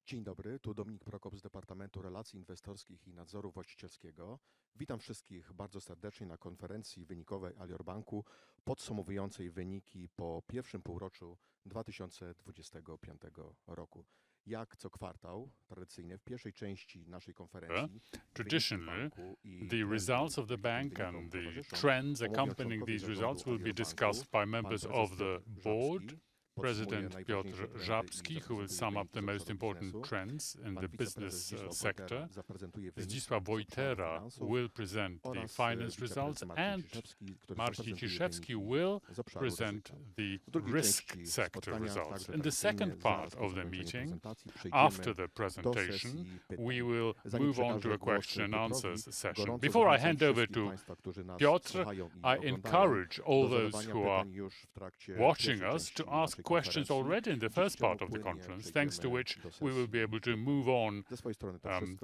Dzień dobry, tu Dominik Prokop z Departamentu Relacji Inwestorskich i Nadzoru Właścicielskiego. Witam wszystkich bardzo serdecznie na konferencji wynikowej Alior Banku podsumowującej wyniki po pierwszym półroczu 2025 roku. Jak co kwartał, tradycyjnie w pierwszej części naszej konferencji Traditionally, the results of the bank and the trends accompanying these results will be discussed by members of the board. President Piotr Żabski, who will sum up the most important trends in the business sector. Zdzisław Wojtera will present the finance results, and Marcin Ciszewski will present the risk sector results. In the second part of the meeting, after the presentation, we will move on to a question and answers session. Before I hand over to Piotr, I encourage all those who are watching us to ask questions already in the first part of the conference, thanks to which we will be able to move on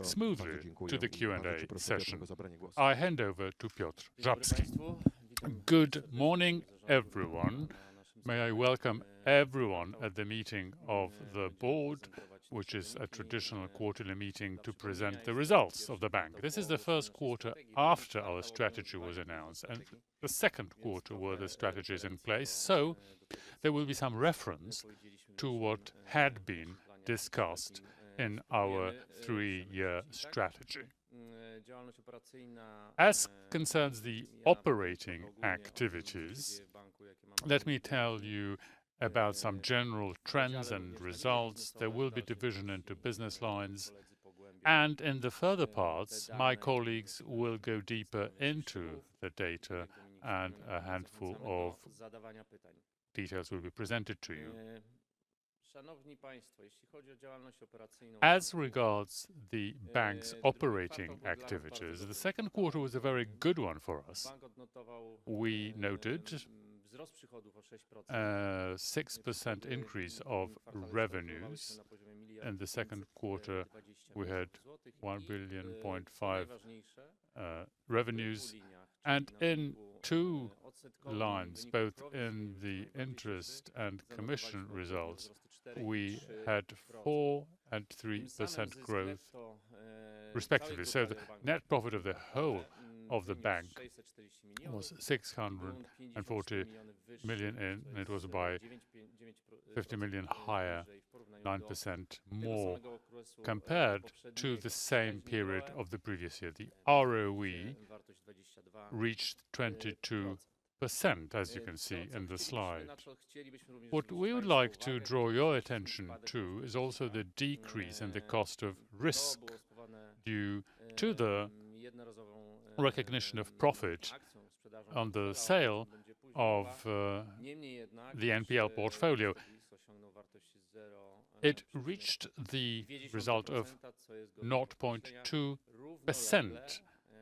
smoothly to the Q&A session. I hand over to Piotr Żabski. Good morning, everyone. May I welcome everyone at the meeting of the board, which is a traditional quarterly meeting to present the results of the bank. This is the first quarter after our strategy was announced, and the second quarter where the strategy is in place, so there will be some reference to what had been discussed in our three-year strategy. As concerns the operating activities, let me tell you about some general trends and results. There will be division into business lines, and in the further parts, my colleagues will go deeper into the data, and a handful of details will be presented to you. As regards the bank's operating activities, the second quarter was a very good one for us. We noted a 6% increase of revenues. In the second quarter, we had 1.5 billion revenues, and in two lines, both in the interest and commission results, we had 4% and 3% growth, respectively. So the net profit of the whole of the bank was 640 million, and it was by 50 million higher, 9% more compared to the same period of the previous year. The ROE reached 22%, as you can see in the slide. What we would like to draw your attention to is also the decrease in the cost of risk due to the recognition of profit on the sale of the NPL portfolio. It reached the result of 0.2%,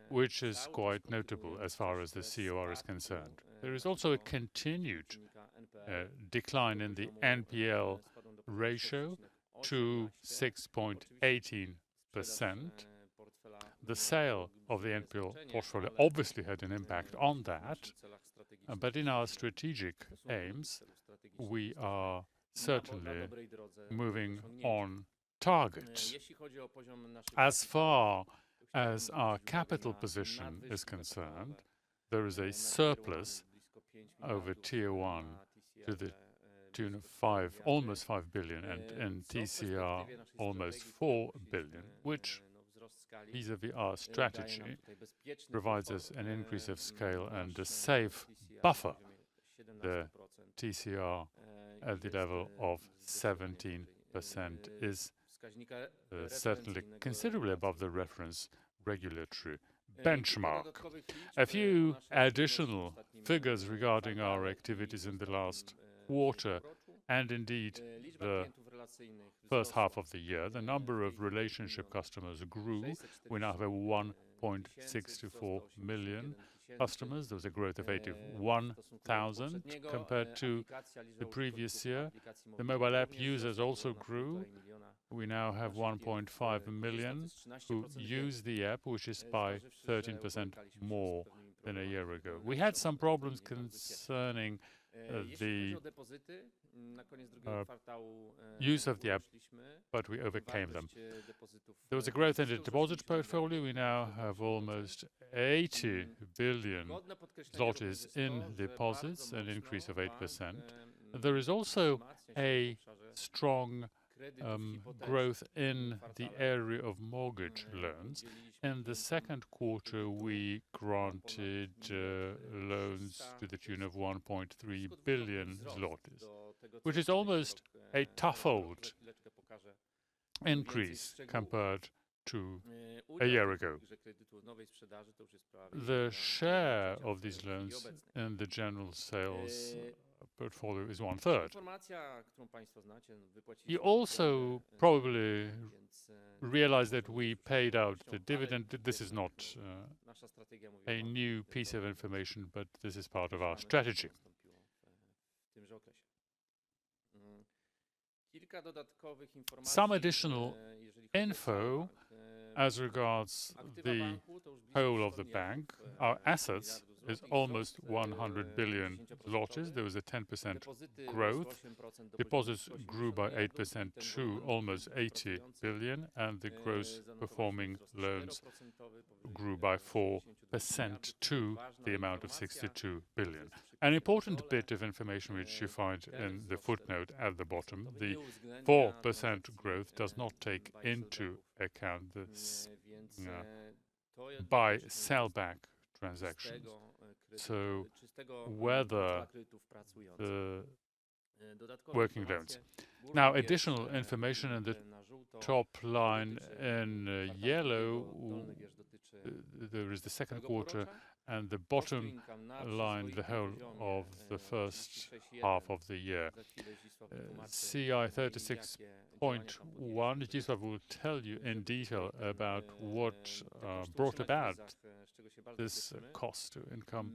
which is quite notable as far as the COR is concerned. There is also a continued decline in the NPL ratio to 6.18%. The sale of the NPL portfolio obviously had an impact on that, but in our strategic aims, we are certainly moving on target. As far as our capital position is concerned, there is a surplus over Tier 1 to the tune of almost 5 billion, and in TCR almost 4 billion, which, vis-à-vis our strategy, provides us an increase of scale and a safe buffer. The TCR at the level of 17% is certainly considerably above the reference regulatory benchmark. A few additional figures regarding our activities in the last quarter, and indeed the first half of the year. The number of relationship customers grew. We now have 1.64 million customers. There was a growth of 81,000 compared to the previous year. The mobile app users also grew. We now have 1.5 million who use the app, which is by 13% more than a year ago. We had some problems concerning the use of the app but we overcame them. There was a growth in the deposit portfolio. We now have almost 80 billion zlotys in deposits, an increase of 8%. There is also a strong growth in the area of mortgage loans. In the second quarter, we granted loans to the tune of 1.3 billion zlotys, which is almost a twofold increase compared to a year ago. The share of these loans in the general sales portfolio is 1/3. You also probably realize that we paid out the dividend. This is not a new piece of information, but this is part of our strategy. Some additional info as regards the whole of the bank. Our assets is almost 100 billion zlotys. There was a 10% growth. Deposits grew by 8% to almost 80 billion, and the gross performing loans grew by 4% to the amount of 62 billion. An important bit of information which you find in the footnote at the bottom, the 4% growth does not take into account the buy-sell-back transactions. So whether the working loans. Now, additional information in the top line in yellow, there is the second quarter, and the bottom line, the whole of the first half of the year. CI 36.1, Zdzisław will tell you in detail about what brought about this cost-to-income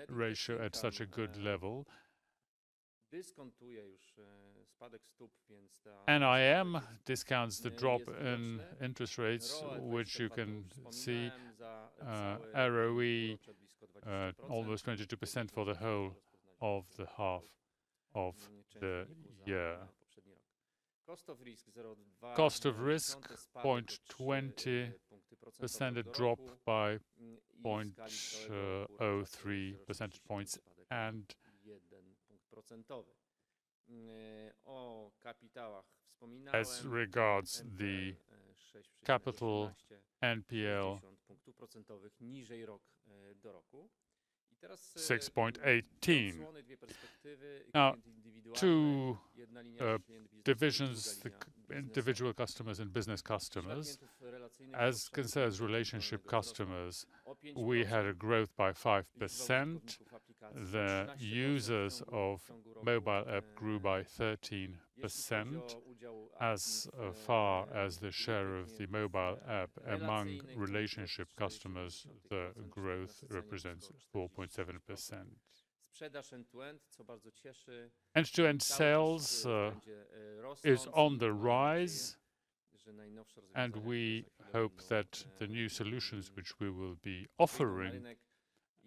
ratio at such a good level. NIM discounts the drop in interest rates, which you can see, ROE almost 22% for the whole of the half of the year. Cost of risk 0.20%, a drop by 0.03 percentage points, and as regards the capital NPL 6.18. Now, two divisions, the individual customers and business customers. As concerns relationship customers, we had a growth by 5%. The users of mobile app grew by 13%. As far as the share of the mobile app among relationship customers, the growth represents 4.7%. End-to-end sales is on the rise, and we hope that the new solutions which we will be offering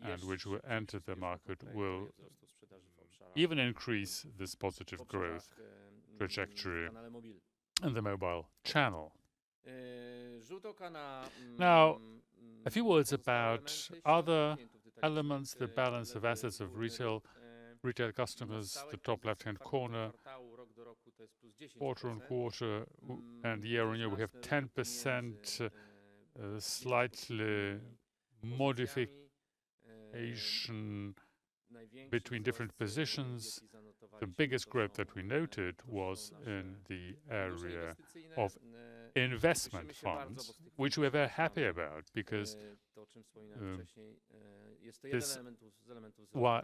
and which will enter the market will even increase this positive growth trajectory in the mobile channel. Now, a few words about other elements, the balance of assets of retail customers, the top left-hand corner. Quarter-on-quarter and year-on-year, we have 10% slightly modification between different positions. The biggest growth that we noted was in the area of investment funds, which we're very happy about because this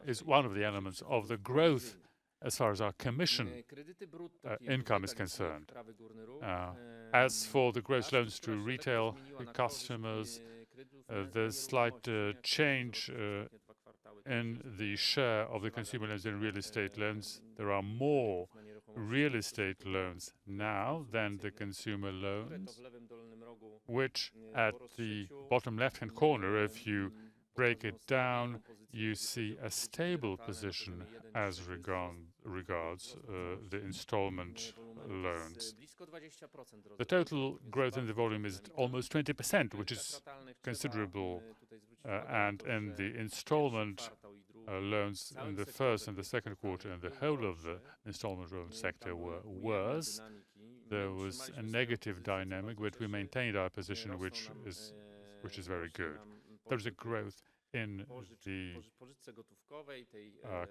is one of the elements of the growth as far as our commission income is concerned. As for the gross loans to retail customers, there's slight change in the share of the consumer loans and real estate loans. There are more real estate loans now than the consumer loans, which at the bottom left-hand corner, if you break it down, you see a stable position as regards the installment loans. The total growth in the volume is almost 20%, which is considerable, and in the installment loans in the first and the second quarter and the whole of the installment loan sector were worse. There was a negative dynamic, but we maintained our position, which is very good. There's a growth in the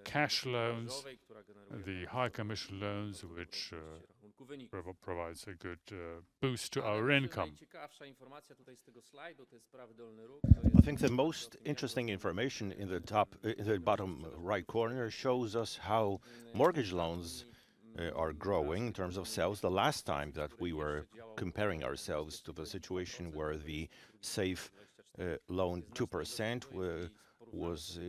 cash loans, the high commission loans, which provides a good boost to our income. I think the most interesting information in the bottom right corner shows us how mortgage loans are growing in terms of sales. The last time that we were comparing ourselves to the situation where the safe loan 2% was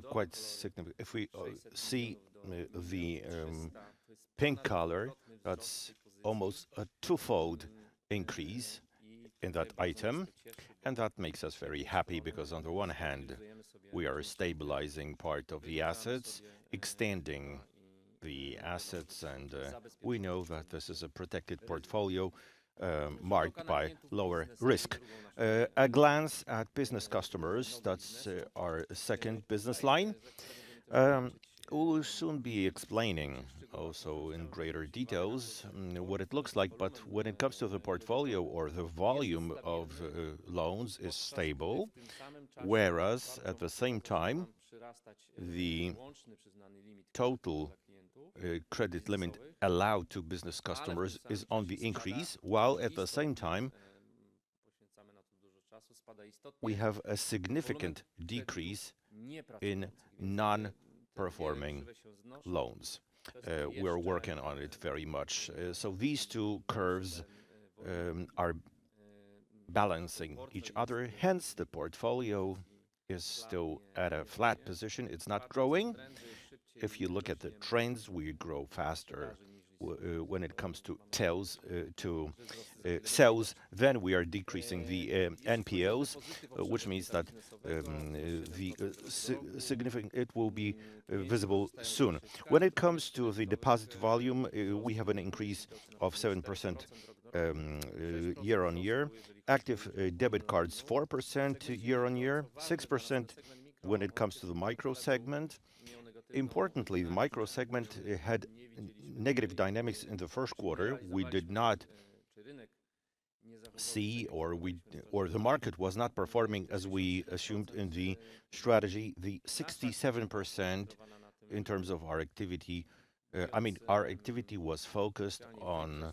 quite significant. If we see the pink color, that's almost a twofold increase in that item, and that makes us very happy because on the one hand, we are stabilizing part of the assets, extending the assets, and we know that this is a protected portfolio marked by lower risk. A glance at business customers, that's our second business line. We'll soon be explaining also in greater details what it looks like, but when it comes to the portfolio or the volume of loans is stable, whereas at the same time, the total credit limit allowed to business customers is on the increase, while at the same time, we have a significant decrease in non-performing loans. We're working on it very much. So these two curves are balancing each other, hence the portfolio is still at a flat position. It's not growing. If you look at the trends, we grow faster when it comes to sales, then we are decreasing the NPLs, which means that it will be visible soon. When it comes to the deposit volume, we have an increase of 7% year on year. Active debit cards 4% year on year, 6% when it comes to the micro segment. Importantly, the micro segment had negative dynamics in the first quarter. We did not see, or the market was not performing as we assumed in the strategy. The 67% in terms of our activity, our activity was focused on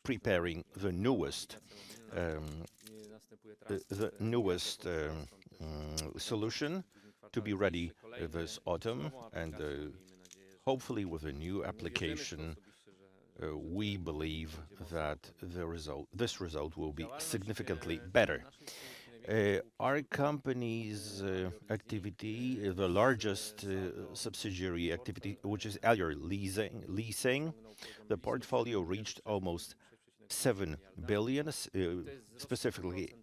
preparing the newest solution to be ready this autumn, and hopefully with a new application, we believe that this result will be significantly better. Our company's activity, the largest subsidiary activity, which is Alior Leasing, the portfolio reached almost 7 billion, specifically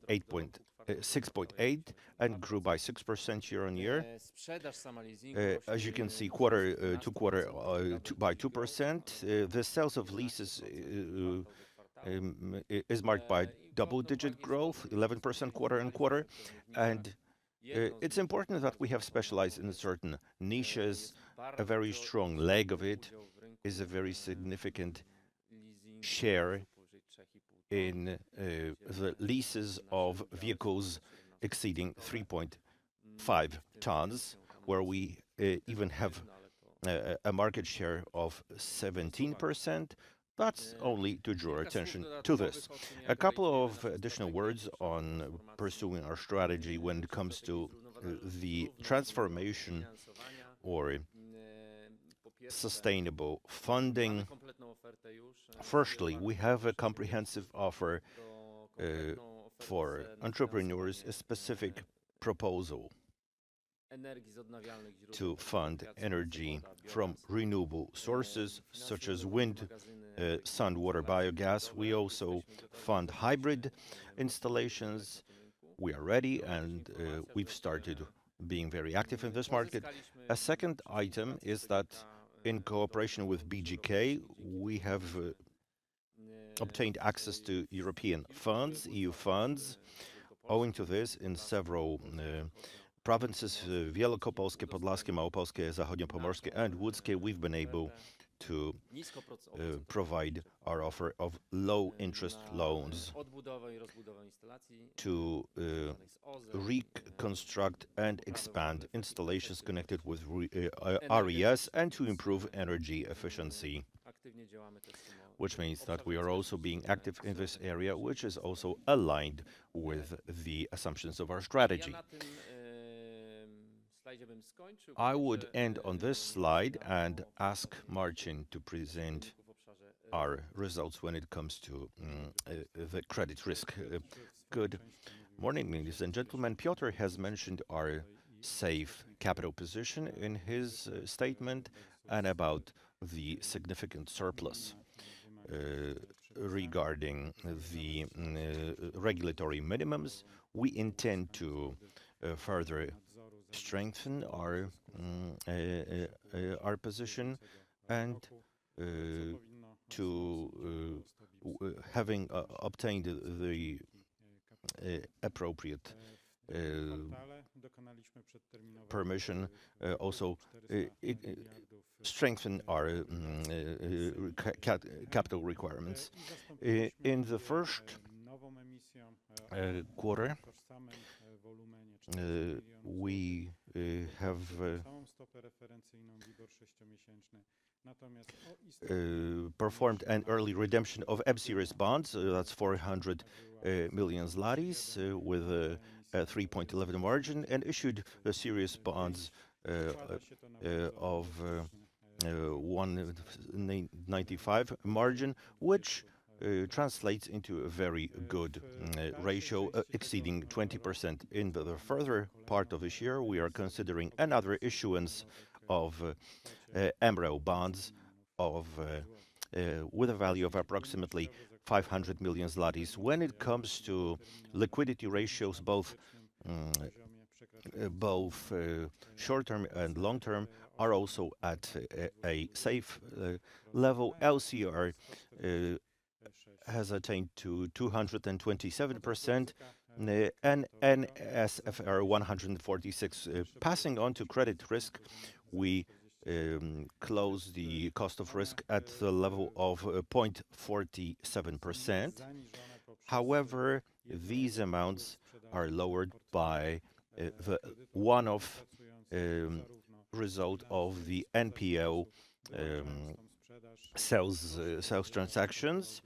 6.8, and grew by 6% year on year. As you can see, quarter to quarter by 2%. The sales of leases is marked by double-digit growth, 11% quarter on quarter, and it's important that we have specialized in certain niches. A very strong leg of it is a very significant share in the leases of vehicles exceeding 3.5 tons, where we even have a market share of 17%. That's only to draw attention to this. A couple of additional words on pursuing our strategy when it comes to the transformation or sustainable funding. Firstly, we have a comprehensive offer for entrepreneurs, a specific proposal to fund energy from renewable sources such as wind, sun, water, biogas. We also fund hybrid installations. We are ready, and we've started being very active in this market. A second item is that in cooperation with BGK, we have obtained access to European funds, EU funds. Owing to this, in several provinces, Wielkopolskie, Podlaskie, Małopolskie, Zachodniopomorskie, and Łódzkie, we've been able to provide our offer of low-interest loans to reconstruct and expand installations connected with RES and to improve energy efficiency, which means that we are also being active in this area, which is also aligned with the assumptions of our strategy. I would end on this slide and ask Marcin to present our results when it comes to the credit risk. Good morning, ladies and gentlemen. Piotr has mentioned our safe capital position in his statement and about the significant surplus regarding the regulatory minimums. We intend to further strengthen our position and to having obtained the appropriate permission, also strengthen our capital requirements. In the first quarter, we have performed an early redemption of M-series bonds, that's 400 million zlotys, with a 3.11 margin, and issued series bonds of 1.95 margin, which translates into a very good ratio exceeding 20%. In the further part of this year, we are considering another issuance of MREL bonds with a value of approximately 500 million zlotys. When it comes to liquidity ratios, both short-term and long-term are also at a safe level. LCR has attained to 227%, and NSFR 146. Passing on to credit risk, we close the cost of risk at the level of 0.47%. However, these amounts are lowered by the one-off result of the NPL sales transactions.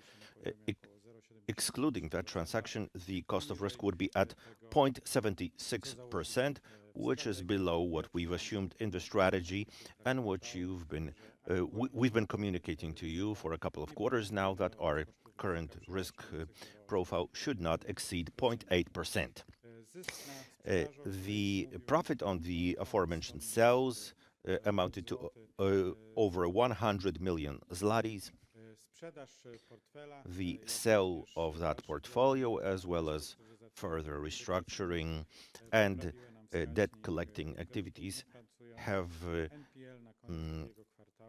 Excluding that transaction, the cost of risk would be at 0.76%, which is below what we've assumed in the strategy and what we've been communicating to you for a couple of quarters now, that our current risk profile should not exceed 0.8%. The profit on the aforementioned sales amounted to over 100 million zlotys. The sale of that portfolio, as well as further restructuring and debt collecting activities, have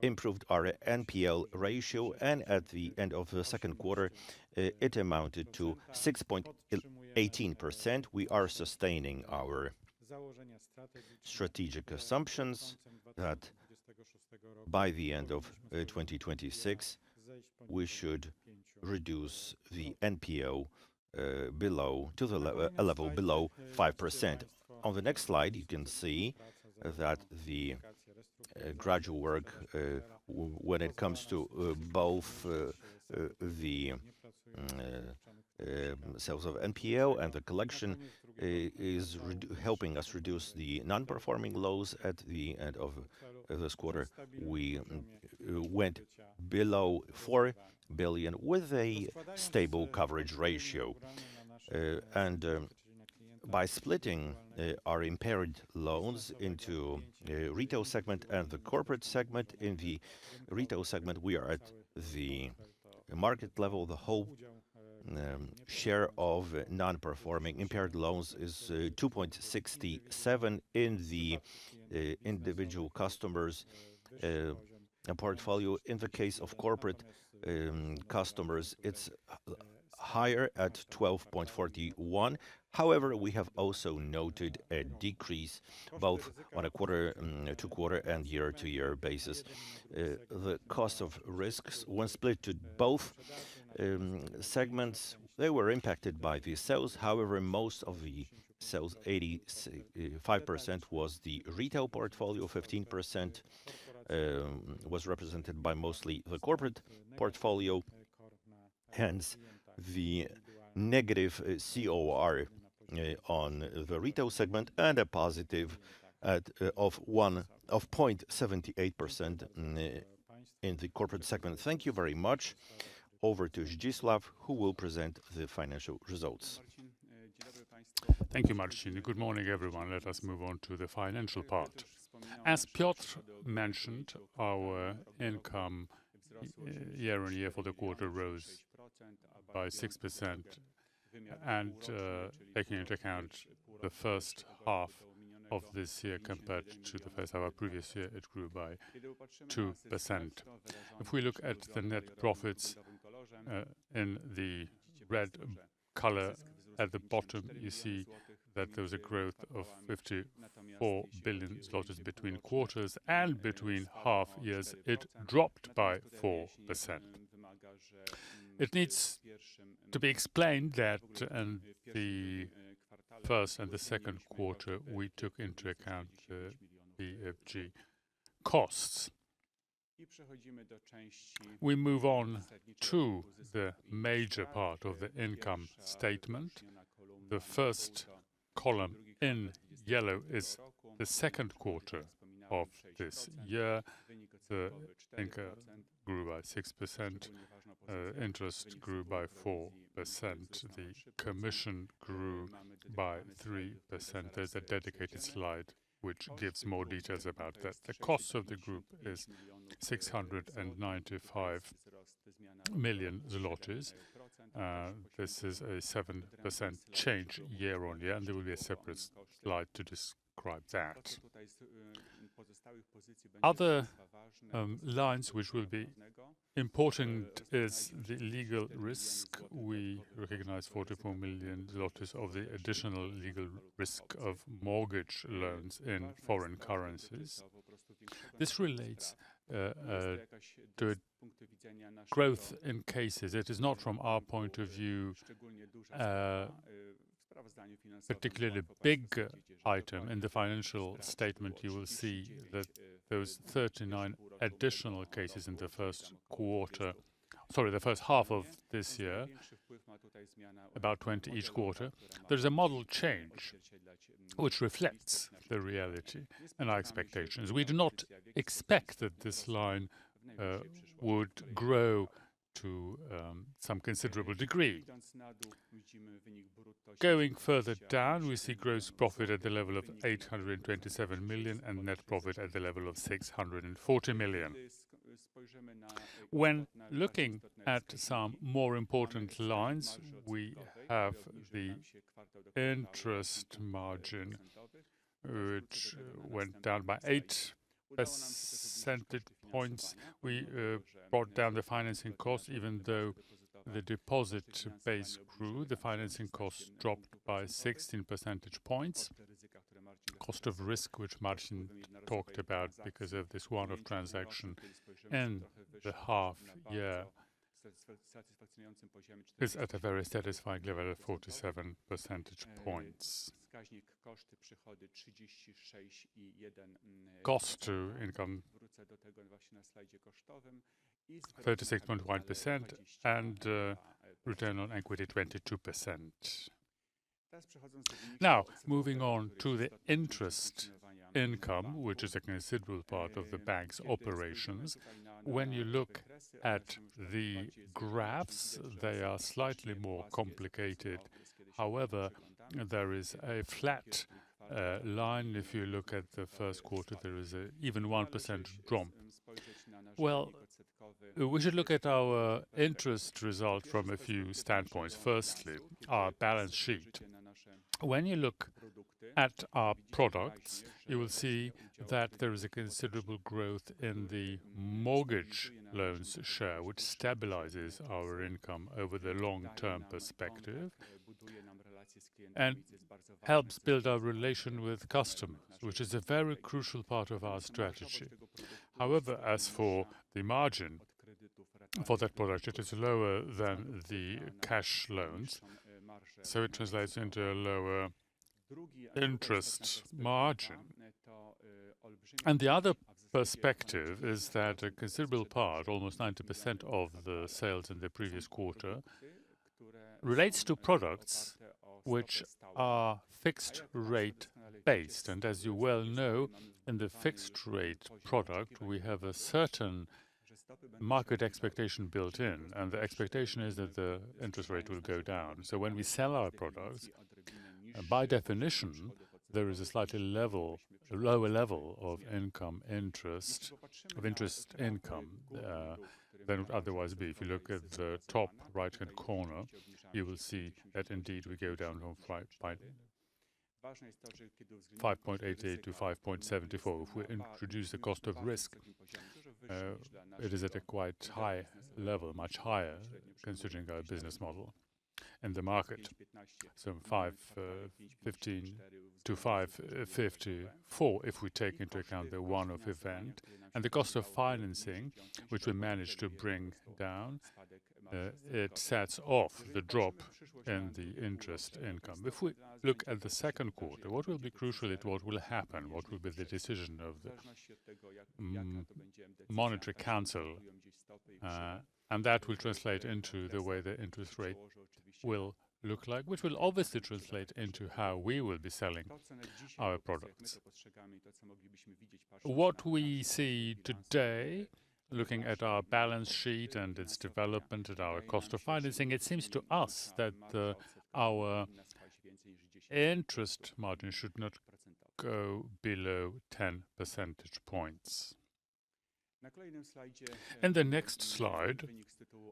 improved our NPL ratio, and at the end of the second quarter, it amounted to 6.18%. We are sustaining our strategic assumptions that by the end of 2026, we should reduce the NPL below to a level below 5%. On the next slide, you can see that the gradual work when it comes to both the sales of NPL and the collection is helping us reduce the non-performing loans. At the end of this quarter, we went below 4 billion with a stable coverage ratio. By splitting our impaired loans into retail segment and the corporate segment, in the retail segment we are at the market level. The whole share of non-performing impaired loans is 2.67 in the individual customers portfolio. In the case of corporate customers, it's higher at 12.41. However, we have also noted a decrease both on a quarter-to-quarter and year-to-year basis. The cost of risks, when split to both segments, they were impacted by the sales. However, most of the sales, 85%, was the retail portfolio, 15% was represented by mostly the corporate portfolio. Hence, the negative COR on the retail segment and a positive of 0.78% in the corporate segment. Thank you very much. Over to Zdzisław, who will present the financial results. Thank you, Marcin. Good morning, everyone. Let us move on to the financial part. As Piotr mentioned, our income year-on-year for the quarter rose by 6%, and taking into account the first half of this year compared to the first half of previous year, it grew by 2%. If we look at the net profits in the red color at the bottom, you see that there was a growth of 54 billion zlotys between quarters, and between half years it dropped by 4%. It needs to be explained that in the first and the second quarter we took into account the BFG costs. We move on to the major part of the income statement. The first column in yellow is the second quarter of this year. The income grew by 6%, interest grew by 4%, the commission grew by 3%. There's a dedicated slide which gives more details about that. The cost of the group is 695 million zlotys. This is a 7% change year-on-year, and there will be a separate slide to describe that. Other lines which will be important is the legal risk. We recognize 44 million zlotys of the additional legal risk of mortgage loans in foreign currencies. This relates to a growth in cases. It is not, from our point of view, particularly big item. In the financial statement you will see that those 39 additional cases in the first half of this year, about 20 each quarter. There's a model change which reflects the reality and our expectations. We do not expect that this line would grow to some considerable degree. Going further down, we see gross profit at the level of 827 million and net profit at the level of 640 million. When looking at some more important lines, we have the interest margin, which went down by 8 percentage points. We brought down the financing cost. Even though the deposit base grew, the financing cost dropped by 16 percentage points. Cost of risk, which Marcin talked about because of this one-off transaction in the half year, is at a very satisfying level of 47 percentage points. Cost to income 36.1% and return on equity 22%. Now, moving on to the interest income, which is a considerable part of the bank's operations. When you look at the graphs, they are slightly more complicated. However, there is a flat line. If you look at the first quarter, there is even 1% drop. Well, We should look at our interest result from a few standpoints. Firstly, our balance sheet. When you look at our products, you will see that there is a considerable growth in the mortgage loans share, which stabilizes our income over the long-term perspective and helps build our relation with customers, which is a very crucial part of our strategy. However, as for the margin for that product, it is lower than the cash loans, so it translates into a lower interest margin. And the other perspective is that a considerable part, almost 90% of the sales in the previous quarter, relates to products which are fixed rate based. And as you well know, in the fixed rate product, we have a certain market expectation built in, and the expectation is that the interest rate will go down. So when we sell our products, by definition, there is a slightly lower level of interest income than would otherwise be. If you look at the top right-hand corner, you will see that indeed we go down from 5.88 to 5.74. If we introduce the cost of risk, it is at a quite high level, much higher, considering our business model in the market. So 5.15 to 5.54 if we take into account the one-off event and the cost of financing, which we managed to bring down. It sets off the drop in the interest income. If we look at the second quarter, what will be crucial is what will happen, what will be the decision of the Monetary Council, and that will translate into the way the interest rate will look like, which will obviously translate into how we will be selling our products. What we see today, looking at our balance sheet and its development and our cost of financing, it seems to us that our interest margin should not go below 10 percentage points. In the next slide,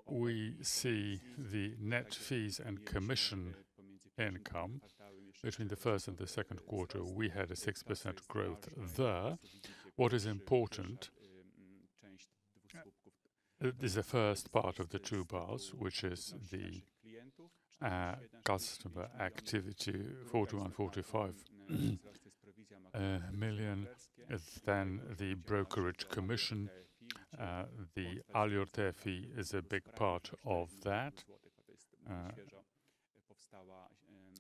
we see the net fees and commission income. Between the first and the second quarter, we had a 6% growth there. What is important is the first part of the two bars, which is the customer activity, 41-45 million. Then the brokerage commission, the Alior fee is a big part of that.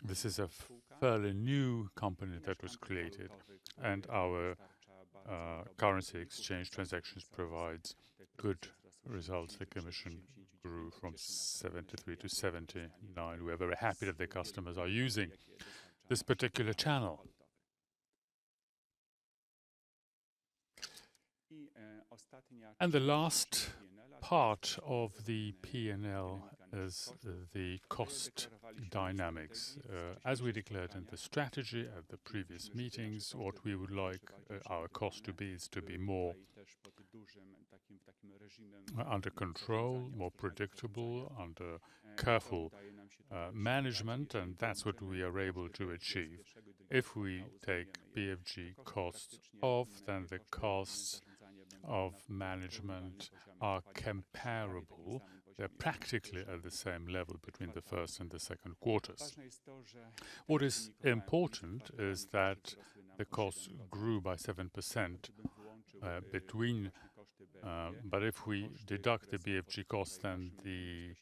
This is a fairly new company that was created, and our currency exchange transactions provides good results. The commission grew from 73 to 79. We are very happy that the customers are using this particular channel. And the last part of the P&L is the cost dynamics. As we declared in the strategy at the previous meetings, what we would like our cost to be is to be more under control, more predictable, under careful management, and that's what we are able to achieve. If we take BFG costs off, then the costs of management are comparable. They're practically at the same level between the first and the second quarters. What is important is that the costs grew by 7% but if we deduct the BFG costs, then the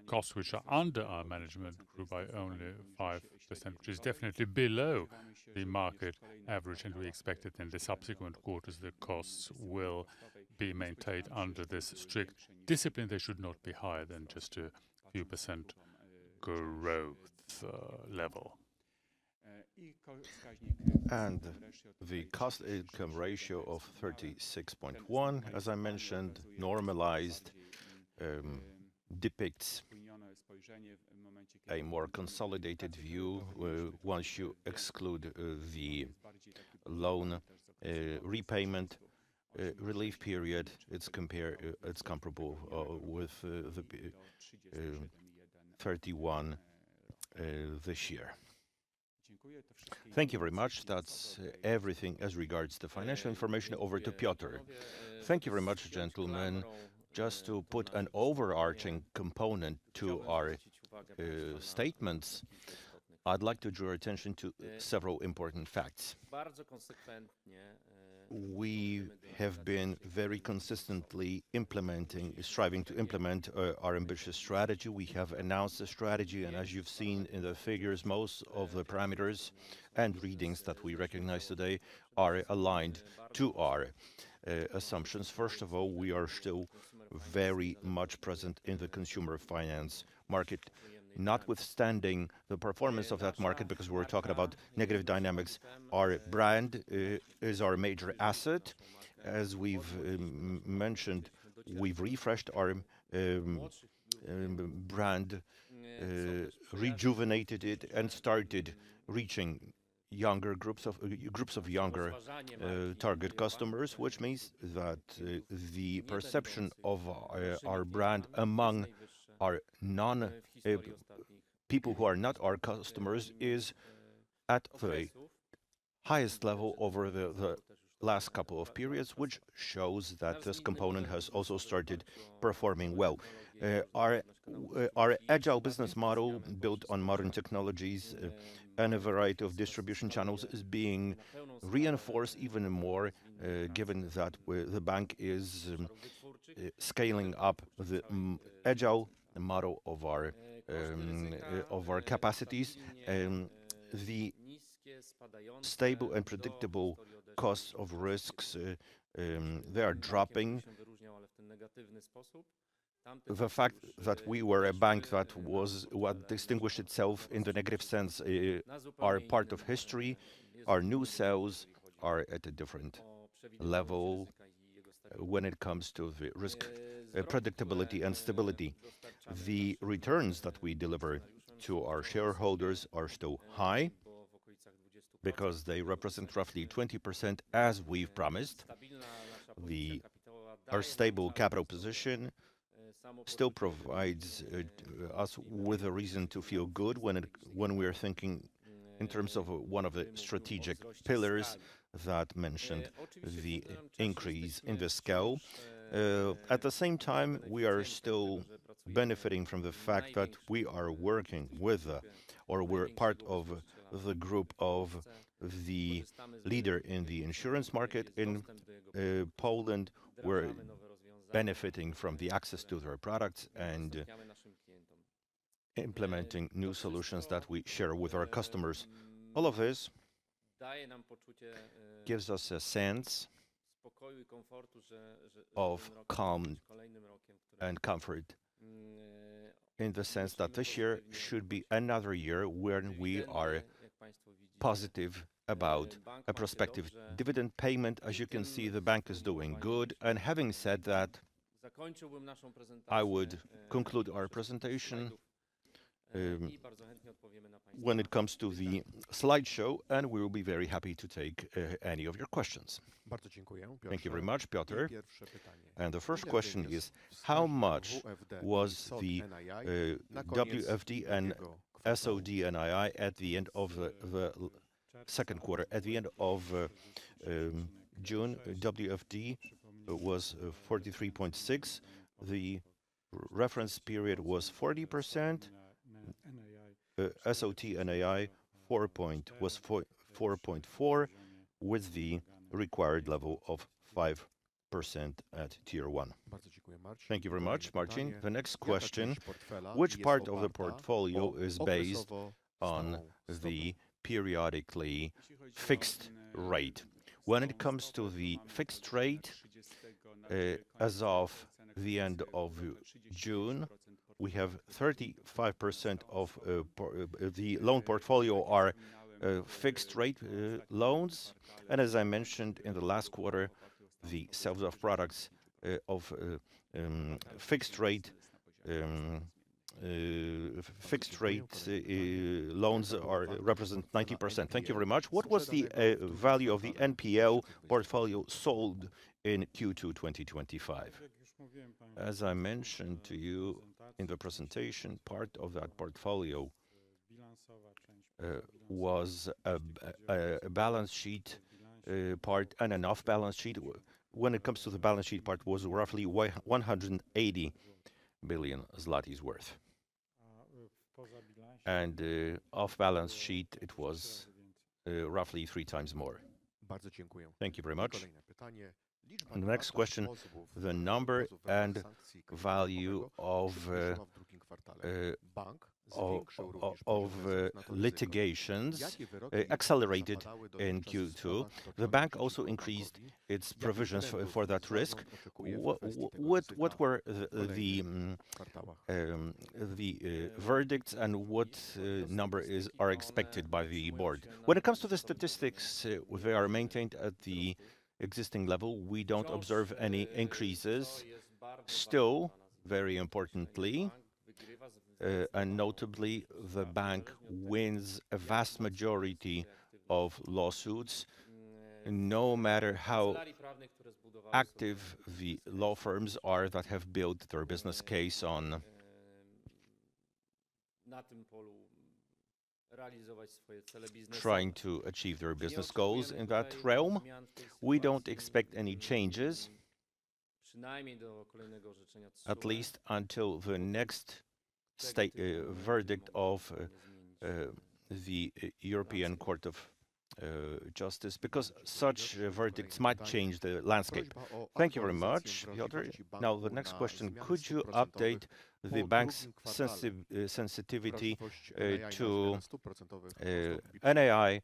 costs which are under our management grew by only 5%, which is definitely below the market average, and we expect that in the subsequent quarters the costs will be maintained under this strict discipline. They should not be higher than just a few percent growth level. And the cost-income ratio of 36.1, as I mentioned, normalized, depicts a more consolidated view once you exclude the loan repayment. relief period, it's comparable with the 31 this year. Thank you very much. That's everything as regards the financial information. Over to Piotr. Thank you very much, gentlemen. Just to put an overarching component to our statements, I'd like to draw your attention to several important facts. We have been very consistently striving to implement our ambitious strategy. We have announced the strategy, and as you've seen in the figures, most of the parameters and readings that we recognize today are aligned to our assumptions. First of all, we are still very much present in the consumer finance market, notwithstanding the performance of that market, because we're talking about negative dynamics. Our brand is our major asset. As we've mentioned, we've refreshed our brand, rejuvenated it, and started reaching younger groups of younger target customers, which means that the perception of our brand among our people who are not our customers is at the highest level over the last couple of periods, which shows that this component has also started performing well. Our agile business model, built on modern technologies and a variety of distribution channels, is being reinforced even more, given that the bank is scaling up the agile model of our capacities. The stable and predictable costs of risks, they are dropping. The fact that we were a bank that was what distinguished itself in the negative sense are part of history. Our new sales are at a different level when it comes to the risk predictability and stability. The returns that we deliver to our shareholders are still high, because they represent roughly 20%, as we've promised. Our stable capital position still provides us with a reason to feel good when we are thinking in terms of one of the strategic pillars that mentioned the increase in the scale. At the same time, we are still benefiting from the fact that we are working with, or we're part of the group of the leader in the insurance market in Poland. We're benefiting from the access to their products and implementing new solutions that we share with our customers. All of this gives us a sense of calm and comfort, in the sense that this year should be another year when we are positive about a prospective dividend payment. As you can see, the bank is doing good. And having said that, I would conclude our presentation when it comes to the slideshow, and we will be very happy to take any of your questions. Thank you very much, Piotr. And the first question is, how much was the WFD and SOD NII at the end of the second quarter? At the end of June, WFD was 43.6. The reference period was 40%. SOT NII was 4.4, with the required level of 5% at Tier 1. Thank you very much, Marcin. The next question, which part of the portfolio is based on the periodically fixed rate? When it comes to the fixed rate, as of the end of June, we have 35% of the loan portfolio are fixed rate loans. And as I mentioned in the last quarter, the sales of products of fixed rate loans represent 90%. Thank you very much. What was the value of the NPL portfolio sold in Q2 2025. As I mentioned to you in the presentation, part of that portfolio was a balance sheet part and an off-balance sheet. When it comes to the balance sheet part, was roughly 180 billion zlotys worth. And off-balance sheet, it was roughly 3 times more. Thank you very much. And the next question, the number and value of litigations accelerated in Q2. The bank also increased its provisions for that risk. What were the verdicts and what number are expected by the board? When it comes to the statistics, they are maintained at the existing level. We don't observe any increases. Still, very importantly, and notably, the bank wins a vast majority of lawsuits, no matter how active the law firms are that have built their business case on trying to achieve their business goals in that realm. We don't expect any changes, at least until the next verdict of the European Court of Justice, because such verdicts might change the landscape. Thank you very much, Piotr. Now, the next question, could you update the bank's sensitivity to NII,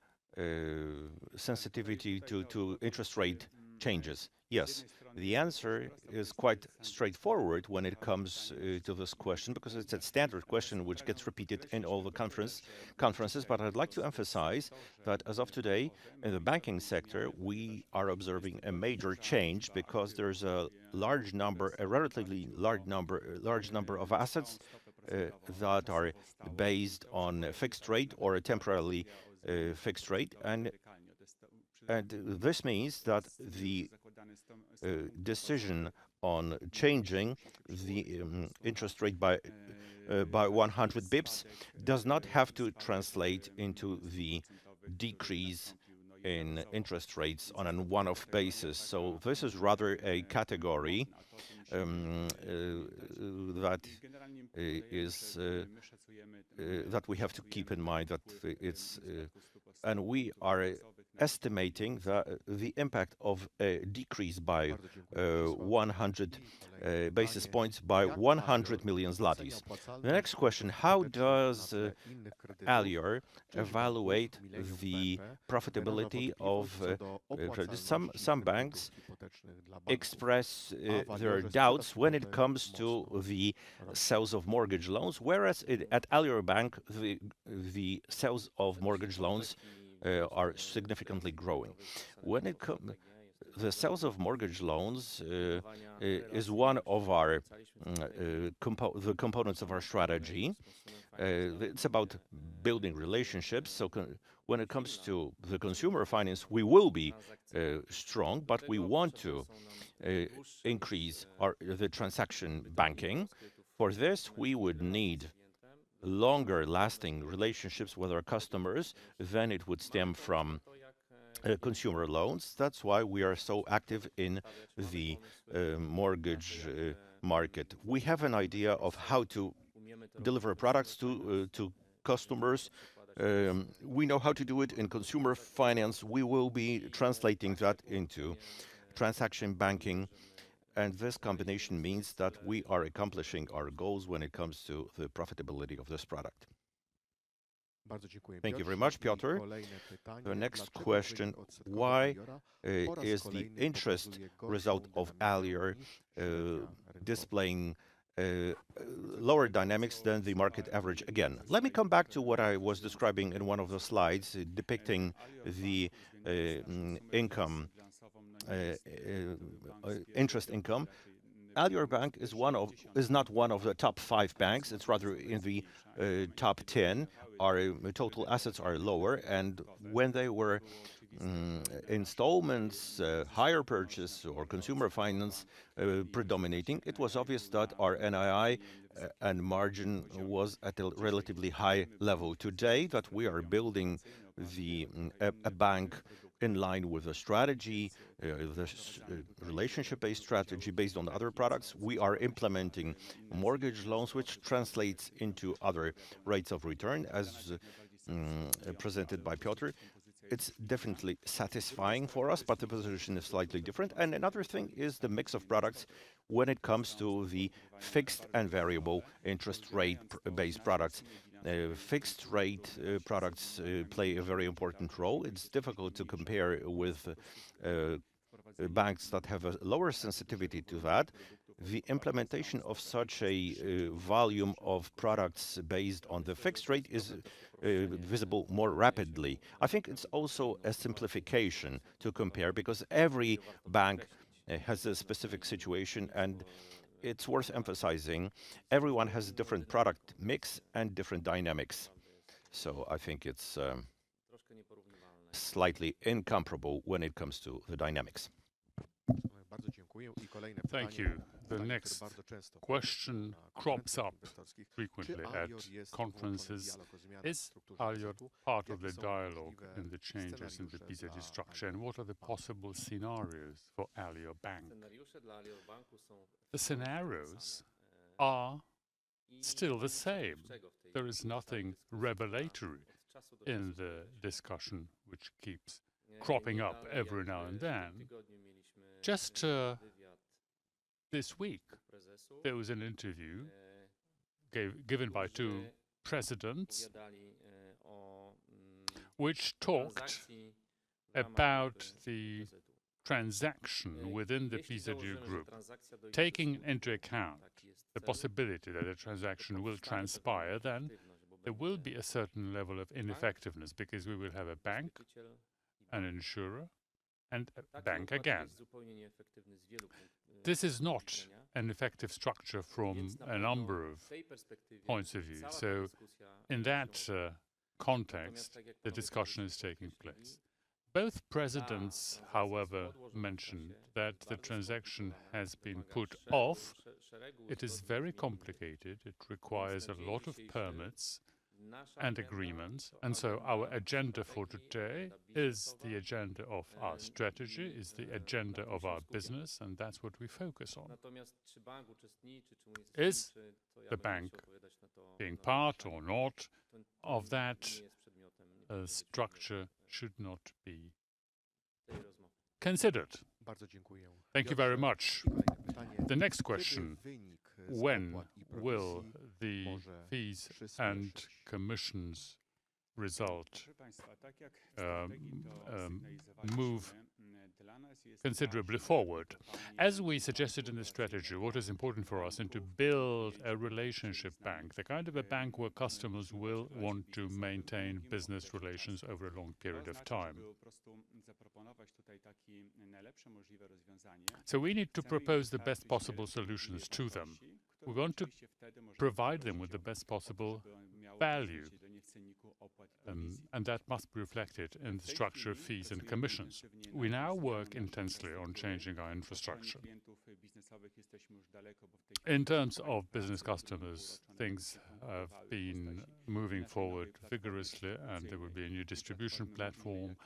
sensitivity to interest rate changes? Yes, the answer is quite straightforward when it comes to this question, because it's a standard question which gets repeated in all the conferences. But I'd like to emphasize that as of today, in the banking sector, we are observing a major change, because there's a relatively large number of assets that are based on a fixed rate or a temporarily fixed rate, and this means that the decision on changing the interest rate by 100 bips does not have to translate into the decrease in interest rates on a one-off basis. So this is rather a category that we have to keep in mind, that it's and we are estimating the impact of a decrease by 100 basis points by 100 million zlotys. The next question, how does Alior evaluate the profitability of some banks express their doubts when it comes to the sales of mortgage loans, whereas at Alior Bank, the sales of mortgage loans are significantly growing. When it comes, the sales of mortgage loans is one of our the components of our strategy. It's about building relationships. So when it comes to the consumer finance, we will be strong, but we want to increase the transaction banking. For this, we would need longer-lasting relationships with our customers than it would stem from consumer loans. That's why we are so active in the mortgage market. We have an idea of how to deliver products to customers. We know how to do it in consumer finance. We will be translating that into transaction banking. And this combination means that we are accomplishing our goals when it comes to the profitability of this product. Thank you very much, Piotr. The next question, why is the interest result of Alior displaying lower dynamics than the market average? Again, let me come back to what I was describing in one of the slides depicting the interest income. Alior Bank is not one of the top 5 banks. It's rather in the top 10. Our total assets are lower, and when they were installments, hire purchase, or consumer finance predominating, it was obvious that our NII and margin was at a relatively high level. Today, that we are building a bank in line with a strategy, the relationship-based strategy based on other products. We are implementing mortgage loans, which translates into other rates of return, as presented by Piotr. It's definitely satisfying for us, but the position is slightly different. And another thing is the mix of products when it comes to the fixed and variable interest rate-based products. Fixed rate products play a very important role. It's difficult to compare with banks that have a lower sensitivity to that. The implementation of such a volume of products based on the fixed rate is visible more rapidly. I think it's also a simplification to compare, because every bank has a specific situation, and it's worth emphasizing everyone has a different product mix and different dynamics. So I think it's slightly incomparable when it comes to the dynamics. Thank you. The next question crops up frequently at conferences. Is Alior part of the dialogue in the changes in the PZU structure, and what are the possible scenarios for Alior Bank? The scenarios are still the same. There is nothing revelatory in the discussion, which keeps cropping up every now and then. Just this week, there was an interview given by two presidents, which talked about the transaction within the PZU group, taking into account the possibility that a transaction will transpire. Then there will be a certain level of ineffectiveness, because we will have a bank, an insurer, and a bank again. This is not an effective structure from a number of points of view. So in that context, the discussion is taking place. Both presidents, however, mentioned that the transaction has been put off. It is very complicated. It requires a lot of permits and agreements. And so our agenda for today is the agenda of our strategy, is the agenda of our business, and that's what we focus on. Is the bank being part or not of that structure should not be considered. Thank you very much. The next question: when will the fees and commissions result move considerably forward? As we suggested in the strategy, what is important for us is to build a relationship bank, the kind of a bank where customers will want to maintain business relations over a long period of time. So we need to propose the best possible solutions to them. We want to provide them with the best possible value, and that must be reflected in the structure of fees and commissions. We now work intensely on changing our infrastructure. In terms of business customers, things have been moving forward vigorously, and there will be a new distribution platform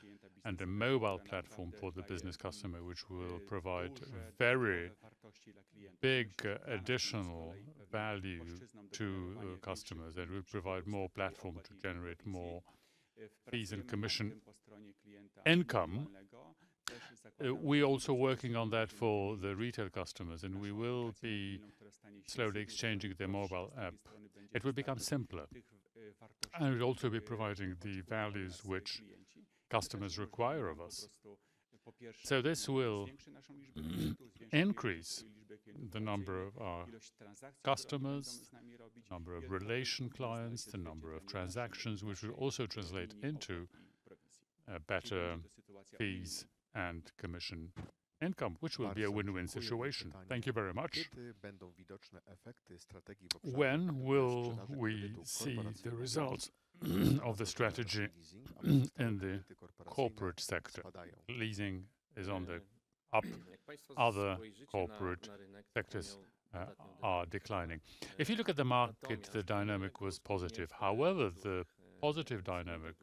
and a mobile platform for the business customer, which will provide very big additional value to customers, and will provide more platform to generate more fees and commission income. We're also working on that for the retail customers, and we will be slowly exchanging their mobile app. It will become simpler, and we'll also be providing the values which customers require of us. So this will increase the number of our customers, number of relation clients, the number of transactions, which will also translate into better fees and commission income, which will be a win-win situation. Thank you very much. When will we see the results of the strategy in the corporate sector? Leasing is on the up, other corporate sectors are declining. If you look at the market, the dynamic was positive. However, the positive dynamic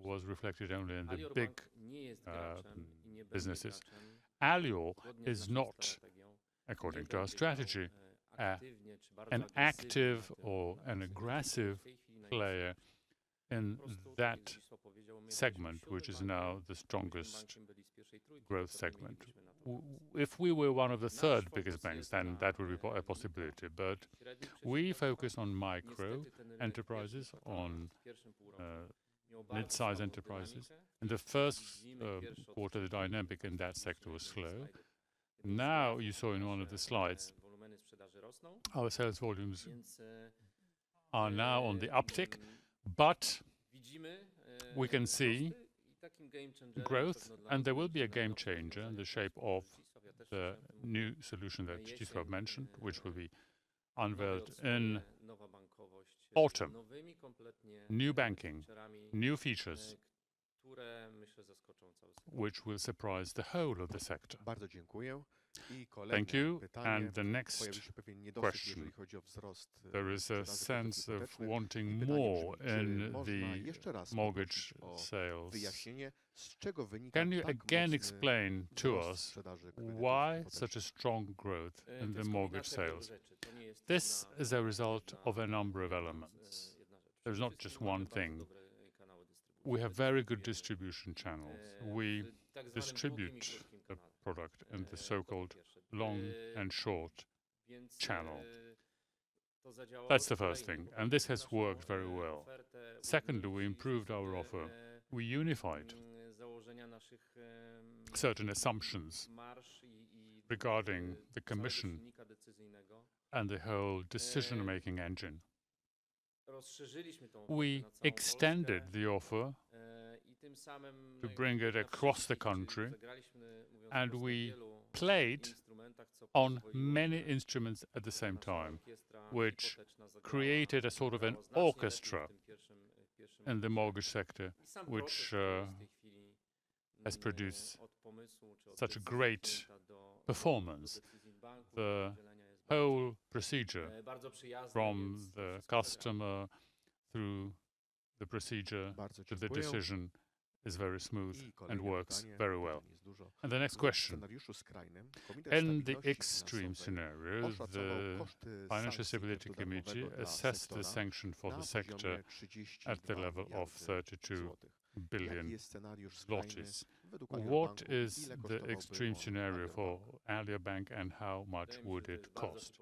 was reflected only in the big businesses. Alior is not, according to our strategy, an active or an aggressive player in that segment, which is now the strongest growth segment. If we were one of the third biggest banks, then that would be a possibility. But we focus on micro enterprises, on mid-sized enterprises. In the first quarter, the dynamic in that sector was slow. Now, you saw in one of the slides, our sales volumes are now on the uptick, but we can see growth, and there will be a game changer in the shape of the new solution that Zdzisław mentioned, which will be unveiled in autumn. New banking, new features, which will surprise the whole of the sector. Thank you. And the next question. There is a sense of wanting more in the mortgage sales. Can you again explain to us why such a strong growth in the mortgage sales? This is a result of a number of elements. There's not just one thing. We have very good distribution channels. We distribute the product in the so-called long and short channel. That's the first thing, and this has worked very well. Secondly, we improved our offer. We unified certain assumptions regarding the commission and the whole decision-making engine. We extended the offer to bring it across the country, and we played on many instruments at the same time, which created a sort of an orchestra in the mortgage sector, which has produced such a great performance. The whole procedure, from the customer through the procedure to the decision, is very smooth and works very well. And the next question. In the extreme scenario, the Financial Stability Committee assessed the sanction for the sector at the level of 32 billion zlotys. What is the extreme scenario for Alior Bank and how much would it cost?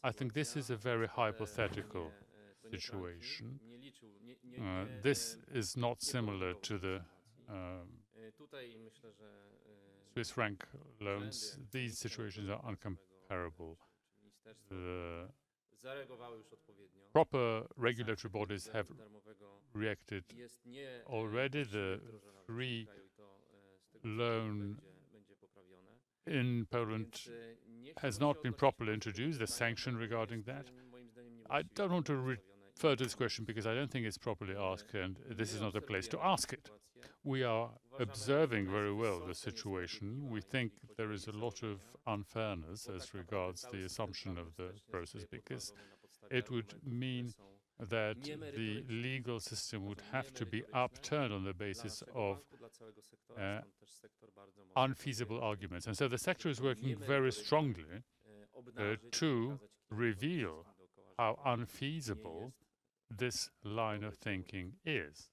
I think this is a very hypothetical situation. This is not similar to the Swiss franc loans. These situations are uncomparable. The proper regulatory bodies have reacted already. The free loan in Poland has not been properly introduced, the sanction regarding that. I don't want to refer to this question because I don't think it's properly asked, and this is not a place to ask it. We are observing very well the situation. We think there is a lot of unfairness as regards the assumption of the process, because it would mean that the legal system would have to be upturned on the basis of unfeasible arguments. And so the sector is working very strongly to reveal how unfeasible this line of thinking is.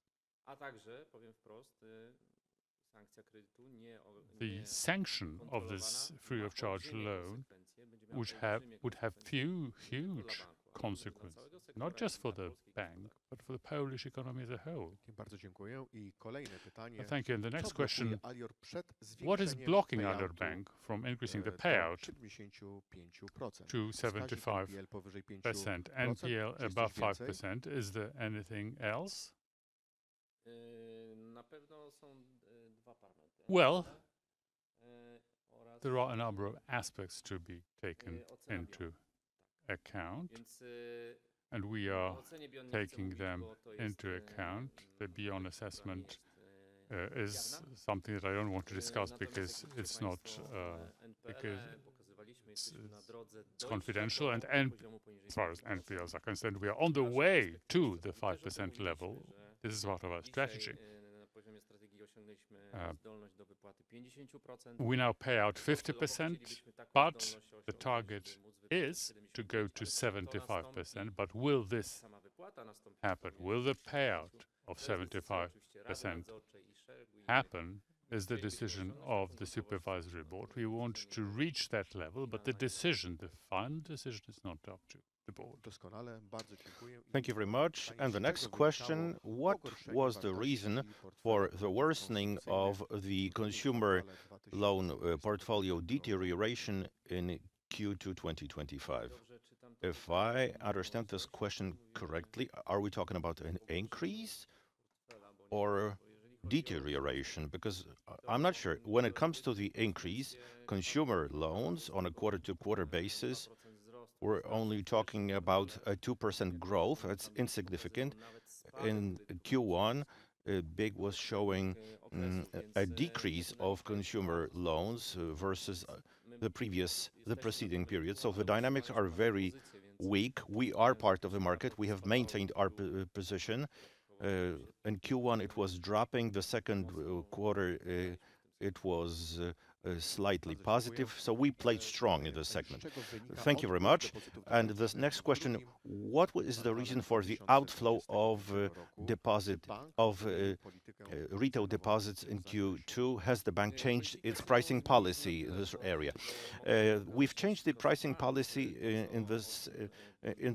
The sanction of this free-of-charge loan would have huge consequences, not just for the bank, but for the Polish economy as a whole. Thank you. And the next question, what is blocking Alior Bank from increasing the payout to 75%, NPL above 5%? Is there anything else? Well, there are a number of aspects to be taken into account, and we are taking them into account. The beyond assessment is something that I don't want to discuss because it's not it's confidential, and as far as NPLs are concerned, we are on the way to the 5% level. This is part of our strategy. We now pay out 50%, but the target is to go to 75%. But will this happen? Will the payout of 75% happen? Is the decision of the supervisory board. We want to reach that level, but the decision, the final decision, is not up to the board. Thank you very much. And the next question, what was the reason for the worsening of the consumer loan portfolio deterioration in Q2 2025? If I understand this question correctly, are we talking about an increase or deterioration? Because I'm not sure. When it comes to the increase, consumer loans on a quarter-to-quarter basis, we're only talking about a 2% growth. That's insignificant. In Q1, BIG was showing a decrease of consumer loans versus the preceding period. So the dynamics are very weak. We are part of the market. We have maintained our position. In Q1, it was dropping. The second quarter, it was slightly positive. So we played strong in this segment. Thank you very much. And this next question, what is the reason for the outflow of retail deposits in Q2? Has the bank changed its pricing policy in this area? We've changed the pricing policy in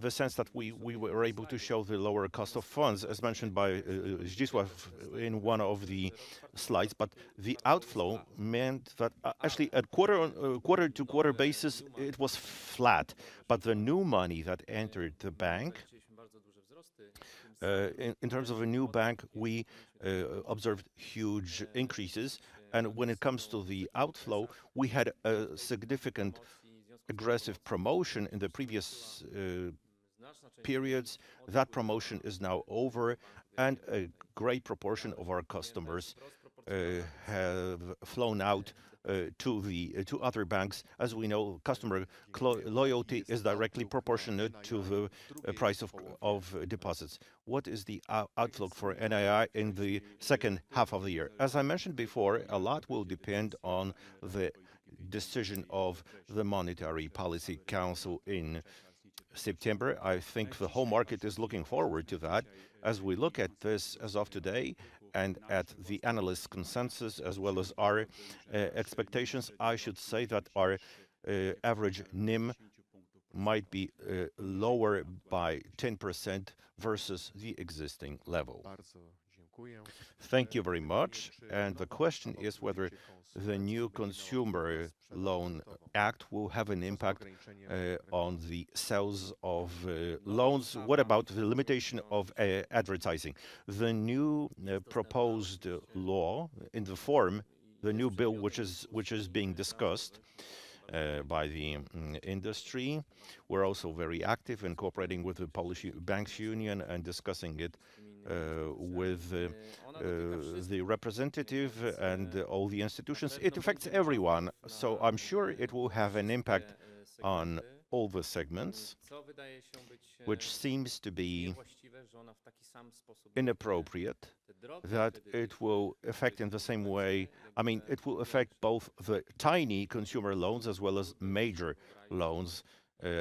the sense that we were able to show the lower cost of funds, as mentioned by Zdzisław in one of the slides. But the outflow meant that actually at quarter-to-quarter basis, it was flat. But the new money that entered the bank, in terms of a new bank, we observed huge increases. And when it comes to the outflow, we had a significant aggressive promotion in the previous periods. That promotion is now over, and a great proportion of our customers have flown out to other banks. As we know, customer loyalty is directly proportionate to the price of deposits. What is the outlook for NII in the second half of the year? As I mentioned before, a lot will depend on the decision of the Monetary Policy Council in September. I think the whole market is looking forward to that. As we look at this as of today and at the analyst consensus as well as our expectations, I should say that our average NIM might be lower by 10% versus the existing level. Thank you very much. And the question is whether the new Consumer Loan Act will have an impact on the sales of loans. What about the limitation of advertising? The new proposed law in the form, the new bill which is being discussed by the industry. We're also very active in cooperating with the Polish Banks Union and discussing it with the representative and all the institutions. It affects everyone, so I'm sure it will have an impact on all the segments, which seems to be inappropriate, that it will affect in the same way. I mean, it will affect both the tiny consumer loans as well as major loans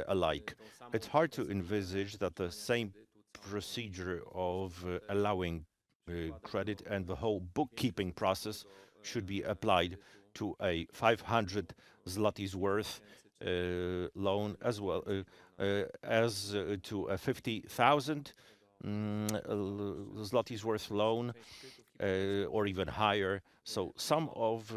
alike. It's hard to envisage that the same procedure of allowing credit and the whole bookkeeping process should be applied to a 500 zlotys worth loan as well as to a 50,000 zlotys worth loan or even higher. So some of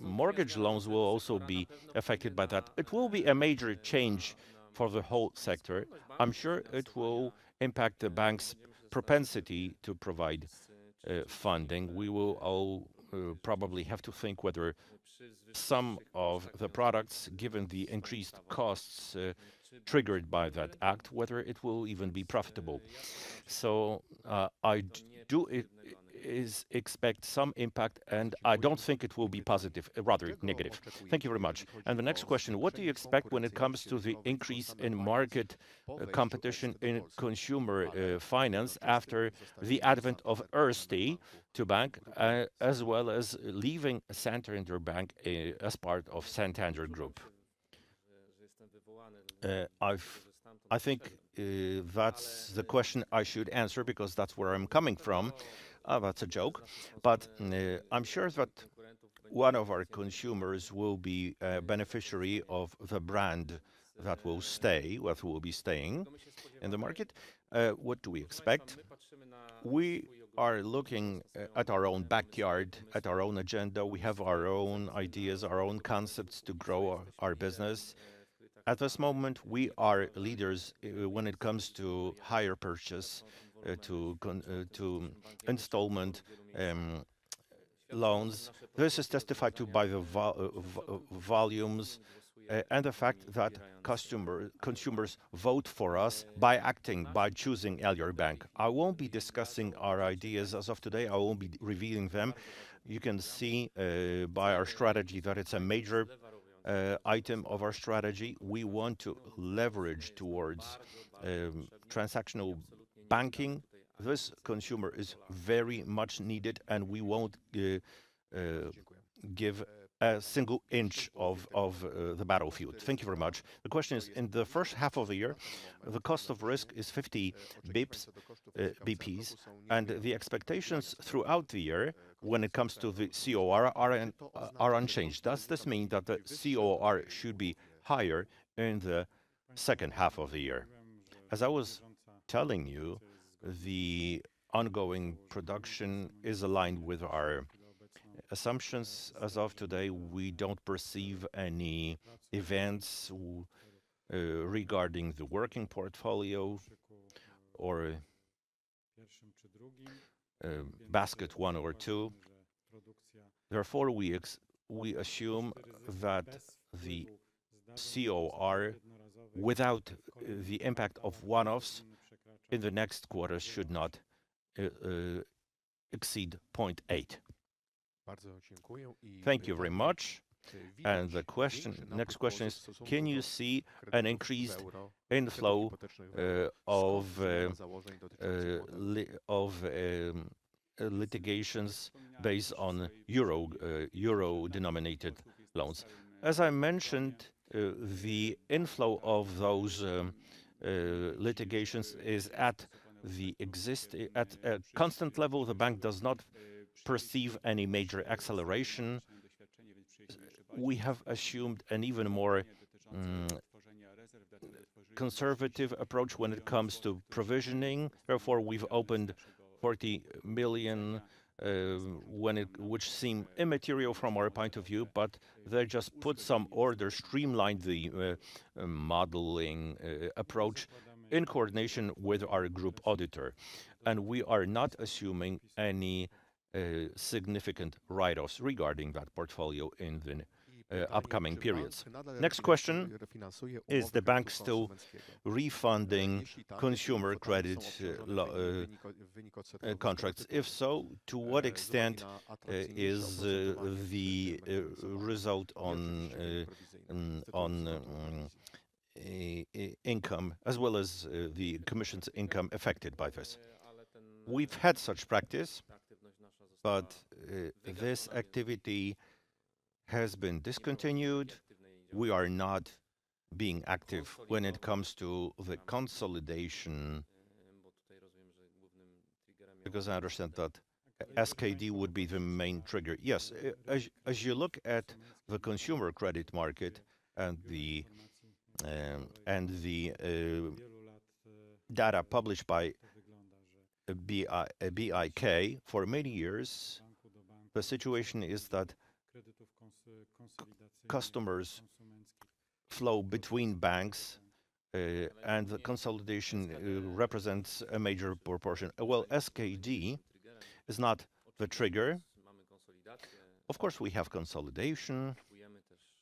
mortgage loans will also be affected by that. It will be a major change for the whole sector. I'm sure it will impact the bank's propensity to provide funding. We will all probably have to think whether some of the products, given the increased costs triggered by that act, whether it will even be profitable. So I expect some impact, and I don't think it will be positive, rather negative. Thank you very much. And the next question, what do you expect when it comes to the increase in market competition in consumer finance after the advent of Erste to bank, as well as leaving Santander Bank as part of Santander Group? I think that's the question I should answer because that's where I'm coming from. That's a joke. But I'm sure that one of our consumers will be a beneficiary of the brand that will be staying in the market. What do we expect? We are looking at our own backyard, at our own agenda. We have our own ideas, our own concepts to grow our business. At this moment, we are leaders when it comes to hire purchase, to installment loans. This is testified to by the volumes and the fact that consumers vote for us by acting, by choosing Alior Bank. I won't be discussing our ideas as of today. I won't be revealing them. You can see by our strategy that it's a major item of our strategy. We want to leverage towards transactional banking. This consumer is very much needed, and we won't give a single inch of the battlefield. Thank you very much. The question is, in the first half of the year, the cost of risk is 50 BPs, and the expectations throughout the year when it comes to the COR are unchanged. Does this mean that the COR should be higher in the second half of the year? As I was telling you, the ongoing production is aligned with our assumptions. As of today, we don't perceive any events regarding the working portfolio or basket 1 or 2. Therefore, we assume that the COR, without the impact of one-offs, in the next quarter should not exceed 0.8. Thank you very much. And the next question is, can you see an increased inflow of litigations based on euro-denominated loans? As I mentioned, the inflow of those litigations is at a constant level. The bank does not perceive any major acceleration. We have assumed an even more conservative approach when it comes to provisioning. Therefore, we've opened 40 million, which seem immaterial from our point of view, but they just put some order, streamlined the modeling approach in coordination with our group auditor. And we are not assuming any significant write-offs regarding that portfolio in the upcoming periods. Next question, is the bank still refunding consumer credit contracts? If so, to what extent is the result on income as well as the commission's income affected by this? We've had such practice, but this activity has been discontinued. We are not being active when it comes to the consolidation, because I understand that SKD would be the main trigger. Yes, as you look at the consumer credit market and the data published by BIK, for many years, the situation is that customers flow between banks and the consolidation represents a major proportion. Well, SKD is not the trigger. Of course, we have consolidation.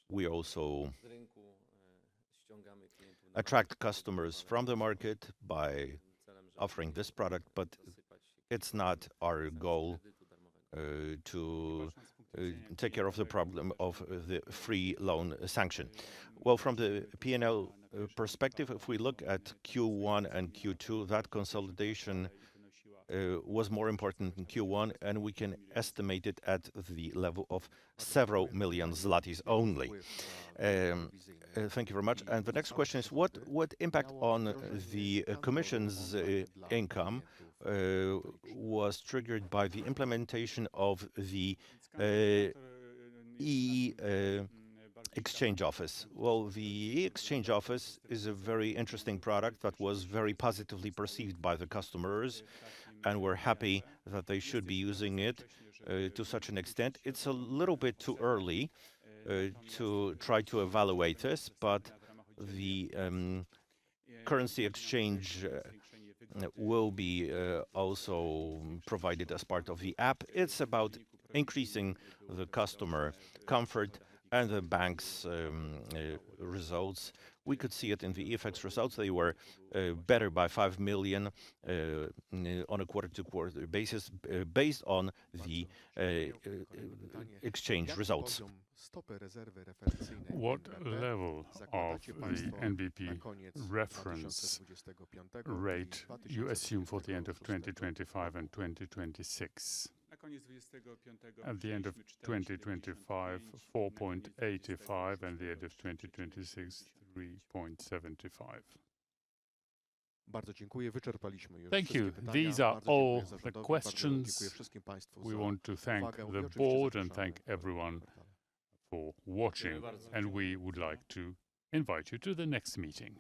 We also attract customers from the market by offering this product, but it's not our goal to take care of the problem of the free loan sanction. Well, from the P&L perspective, if we look at Q1 and Q2, that consolidation was more important in Q1, and we can estimate it at the level of several million zlotys only. Thank you very much. And the next question is, what impact on the commissions income was triggered by the implementation of the exchange office? Well, the exchange office is a very interesting product that was very positively perceived by the customers, and we're happy that they should be using it to such an extent. It's a little bit too early to try to evaluate this, but the currency exchange will be also provided as part of the app. It's about increasing the customer comfort and the bank's results. We could see it in the FX results. They were better by 5 million on a quarter-to-quarter basis based on the exchange results. What level of the NBP reference rate you assume for the end of 2025 and 2026? At the end of 2025, 4.85, and the end of 2026, 3.75. Thank you. These are all the questions. We want to thank the board and thank everyone for watching, and we would like to invite you to the next meeting.